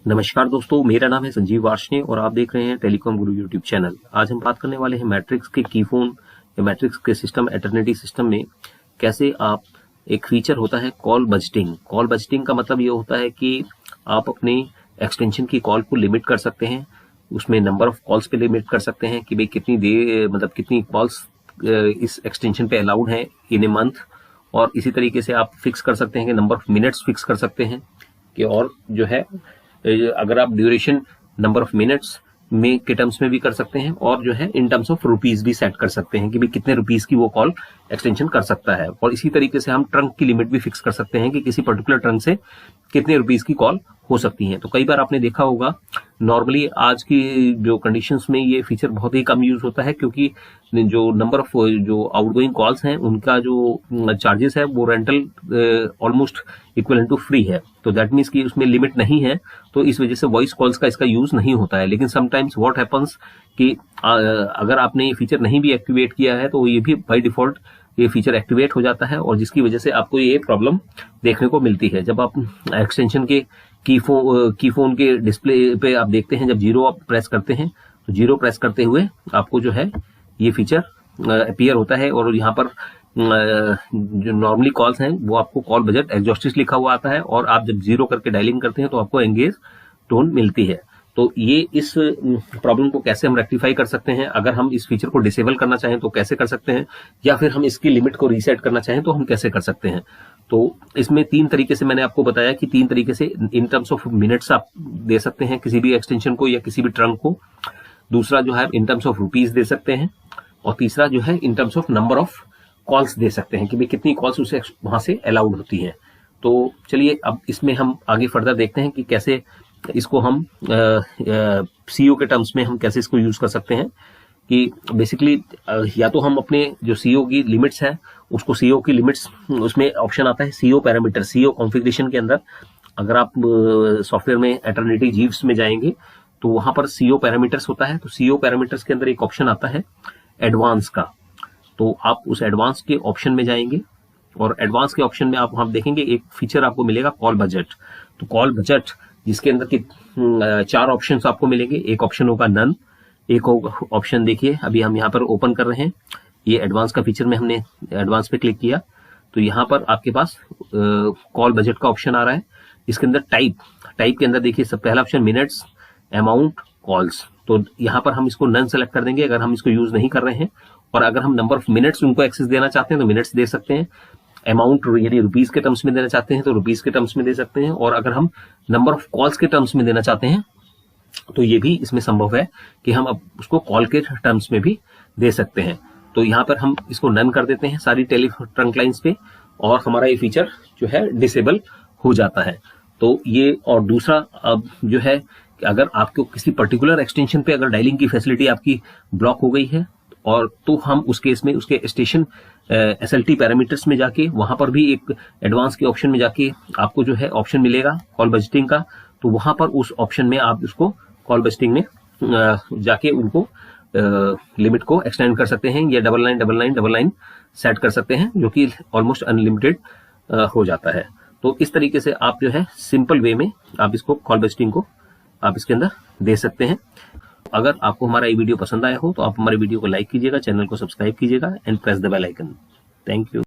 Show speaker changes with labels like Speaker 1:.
Speaker 1: नमस्कार दोस्तों, मेरा नाम है संजीव वार्ष्णेय और आप देख रहे हैं टेलीकॉम गुरु यूट्यूब चैनल। आज हम बात करने वाले हैं मैट्रिक्स के की फोन या मैट्रिक्स के सिस्टम एटर्निटी सिस्टम में कैसे आप एक फीचर होता है कॉल बजटिंग। कॉल बजटिंग का मतलब ये होता है कि आप अपने एक्सटेंशन की कॉल को लिमिट कर सकते हैं, उसमें नंबर ऑफ कॉल्स पे लिमिट कर सकते हैं कि भाई कितनी देर मतलब कितनी कॉल्स इस एक्सटेंशन पे अलाउड है इन ए मंथ, और इसी तरीके से आप फिक्स कर सकते हैं कि नंबर ऑफ मिनट्स फिक्स कर सकते हैं कि और जो है अगर आप ड्यूरेशन नंबर ऑफ मिनट्स में के टर्म्स में भी कर सकते हैं और जो है इन टर्म्स ऑफ रुपीज भी सेट कर सकते हैं कि भाई कितने रुपीज की वो कॉल एक्सटेंशन कर सकता है। और इसी तरीके से हम ट्रंक की लिमिट भी फिक्स कर सकते हैं कि किसी पर्टिकुलर ट्रंक से कितने रुपीज की कॉल हो सकती है। तो कई बार आपने देखा होगा नॉर्मली आज की जो कंडीशंस में ये फीचर बहुत ही कम यूज होता है, क्योंकि जो नंबर ऑफ जो आउटगोइंग कॉल्स हैं उनका जो चार्जेस है वो rental almost equivalent to free है। तो दैट मीन्स कि उसमें लिमिट नहीं है, तो इस वजह से वॉइस कॉल्स का इसका यूज नहीं होता है। लेकिन समटाइम्स व्हाट हैपन्स कि अगर आपने ये फीचर नहीं भी एक्टिवेट किया है तो ये भी बाय डिफॉल्ट ये फीचर एक्टिवेट हो जाता है, और जिसकी वजह से आपको ये प्रॉब्लम देखने को मिलती है। जब आप एक्सटेंशन के की फोन के डिस्प्ले पे आप देखते हैं, जब जीरो आप प्रेस करते हैं तो जीरो प्रेस करते हुए आपको जो है ये फीचर अपीयर होता है, और यहाँ पर जो नॉर्मली कॉल्स हैं वो आपको कॉल बजट एग्जॉस्टिव लिखा हुआ आता है, और आप जब जीरो करके डायलिंग करते हैं तो आपको एंगेज टोन मिलती है। तो ये इस प्रॉब्लम को कैसे हम रेक्टिफाई कर सकते हैं, अगर हम इस फीचर को डिसेबल करना चाहें तो कैसे कर सकते हैं, या फिर हम इसकी लिमिट को रीसेट करना चाहें तो हम कैसे कर सकते हैं। तो इसमें तीन तरीके से मैंने आपको बताया कि तीन तरीके से इन टर्म्स ऑफ मिनट्स आप दे सकते हैं किसी भी एक्सटेंशन को या किसी भी ट्रंक को। दूसरा जो है इन टर्म्स ऑफ रुपीज दे सकते हैं, और तीसरा जो है in terms of number of calls दे सकते हैं कि भाई कितनी कॉल्स उसे वहां से अलाउड होती हैं। तो चलिए अब इसमें हम आगे फर्दर देखते हैं कि कैसे इसको हम सीओ के टर्म्स में हम कैसे इसको यूज कर सकते हैं। कि बेसिकली या तो हम अपने जो सीओ की लिमिट्स है उसको सीओ की लिमिट्स, उसमें ऑप्शन आता है सीओ पैरामीटर। सीओ कॉन्फ़िगरेशन के अंदर अगर आप सॉफ्टवेयर में एटर्निटी जीव्स में जाएंगे तो वहां पर सीओ पैरामीटर्स होता है। तो सीओ पैरामीटर्स के अंदर एक ऑप्शन आता है एडवांस का, तो आप उस एडवांस के ऑप्शन में जाएंगे, और एडवांस के ऑप्शन में आप वहां देखेंगे एक फीचर आपको मिलेगा कॉल बजट। तो कॉल बजट जिसके अंदर की चार ऑप्शंस आपको मिलेंगे। एक ऑप्शन होगा नन, एक ऑप्शन देखिए अभी हम यहाँ पर ओपन कर रहे हैं, ये एडवांस का फीचर में हमने एडवांस पे क्लिक किया तो यहाँ पर आपके पास कॉल बजट का ऑप्शन आ रहा है। इसके अंदर टाइप के अंदर देखिए सब पहला ऑप्शन मिनट्स, अमाउंट, कॉल्स। तो यहाँ पर हम इसको नन सेलेक्ट कर देंगे अगर हम इसको यूज नहीं कर रहे हैं, और अगर हम नंबर ऑफ मिनट्स उनको एक्सेस देना चाहते हैं तो मिनट्स दे सकते हैं। अमाउंट यदि रुपीज के टर्म्स में देना चाहते हैं तो रुपीज के टर्म्स में दे सकते हैं, और अगर हम नंबर ऑफ कॉल्स के टर्म्स में देना चाहते हैं तो ये भी इसमें संभव है कि हम अब उसको कॉल के टर्म्स में भी दे सकते हैं। तो यहाँ पर हम इसको नन कर देते हैं सारी ट्रंक लाइंस पे, और हमारा ये फीचर जो है डिसेबल हो जाता है। तो ये, और दूसरा अब जो है कि अगर आपको किसी पर्टिकुलर एक्सटेंशन पे अगर डायलिंग की फैसिलिटी आपकी ब्लॉक हो गई है, और तो हम उस केस में उसके स्टेशन एसएलटी पैरामीटर्स में जाके वहां पर भी एक एडवांस के ऑप्शन में जाके आपको जो है ऑप्शन मिलेगा कॉल बजटिंग का। तो वहां पर उस ऑप्शन में आप उसको कॉल बजटिंग में जाके उनको लिमिट को एक्सटेंड कर सकते हैं, या 999999 सेट कर सकते हैं, जो कि ऑलमोस्ट अनलिमिटेड हो जाता है। तो इस तरीके से आप जो है सिंपल वे में आप इसको कॉल बजटिंग को आप इसके अंदर दे सकते हैं। अगर आपको हमारा ये वीडियो पसंद आया हो तो आप हमारे वीडियो को लाइक कीजिएगा, चैनल को सब्सक्राइब कीजिएगा and press the bell icon. Thank you.